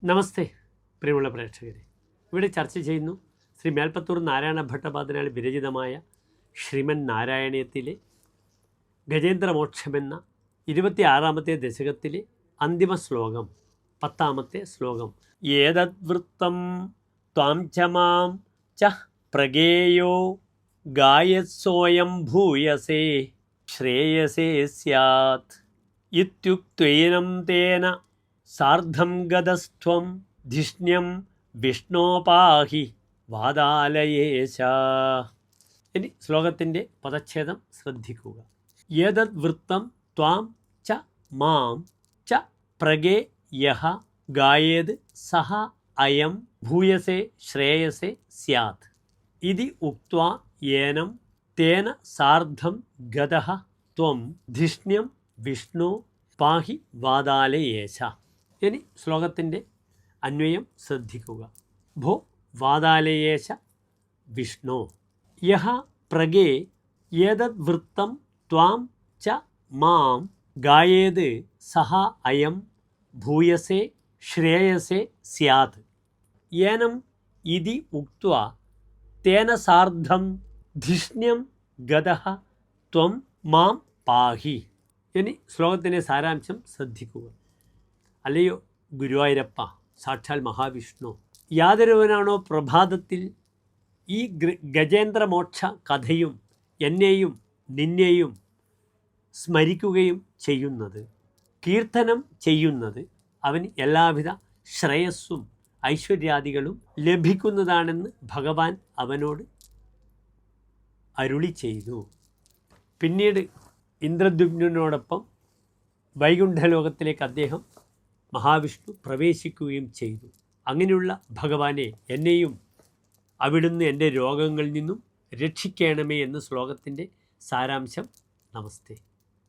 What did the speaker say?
നമസ്തേ പ്രിയമുള്ള പ്രേക്ഷകരെ, ഇവിടെ ചർച്ച ചെയ്യുന്നു ശ്രീ മേൽപ്പത്തൂർ നാരായണ ഭട്ടപാദനാൽ വിരചിതമായ ശ്രീമൻ നാരായണീയത്തിലെ ഗജേന്ദ്രമോക്ഷമെന്ന 26-ാമത്തെ ദശകത്തിലെ അന്തിമ ശ്ലോകം, 10-ാമത്തെ ശ്ലോകം. ഏതദ്വൃത്തം ത്വാം ച മാം ച പ്രഗേയോ ഗായത്സോയം ഭൂയസേ ശ്രേയസേ സ്യാത് ഇത്യുക്തൈനം തേന സാർദ്ധം ഗതസ്ത്വം ധിഷ്ണ്യം വിഷ്ണോപാഹി വാതാലയേശ. ഇനി ശ്ലോകത്തിൻ്റെ പദച്ഛേദം ശ്രദ്ധിക്കുക. ഏതദ് വൃത്തം ത്വാം ച മാം ച പ്രഗേ യഹ ഗായേത് സഹ അയം ഭൂയസേ ശ്രേയസേ സ്യാത് ഇതി ഉക്ത്വാ ഏനം തേന സാർദ്ധം ഗതഃ ത്വം ധിഷ്ണ്യം വിഷ്ണു പാഹി വാതാലയേശ. ഇനി ശ്ലോകത്തിൻ്റെ അന്വയം ശ്രദ്ധിക്കുക. ഭോ വാതാലയേശ വിഷ്ണു യഹ പ്രഗേ ഏതദ് വൃത്തം ത്വാം ച മാം ഗായേത് സഹ അയം ഭൂയസേ ശ്രേയസേ സ്യാത് ഏനം ഇതി ഉക്ത്വാ തേന സാർദ്ധം ധിഷ്ണ്യം ഗതഃ ത്വം മാം പാഹി. ഇനി ശ്ലോകത്തിൻ്റെ സാരാംശം ശ്രദ്ധിക്കുക. അല്ലയോ ഗുരുവായൂരപ്പ, സാക്ഷാൽ മഹാവിഷ്ണു, യാതൊരുവനാണോ പ്രഭാതത്തിൽ ഈ ഗജേന്ദ്രമോക്ഷ കഥയും എന്നെയും നിന്നെയും സ്മരിക്കുകയും ചെയ്യുന്നത്, കീർത്തനം ചെയ്യുന്നത്, അവന് എല്ലാവിധ ശ്രേയസ്സും ഐശ്വര്യാദികളും ലഭിക്കുന്നതാണെന്ന് ഭഗവാൻ അവനോട് അരുളി ചെയ്തു. പിന്നീട് ഇന്ദ്രദ്യുമ്നോടൊപ്പം വൈകുണ്ഠലോകത്തിലേക്ക് അദ്ദേഹം മഹാവിഷ്ണു പ്രവേശിക്കുകയും ചെയ്തു. അങ്ങനെയുള്ള ഭഗവാനെ, എന്നെയും അവിടുന്ന് എൻ്റെ രോഗങ്ങളിൽ നിന്നും രക്ഷിക്കണമേ എന്ന് ശ്ലോകത്തിൻ്റെ സാരാംശം. നമസ്തേ.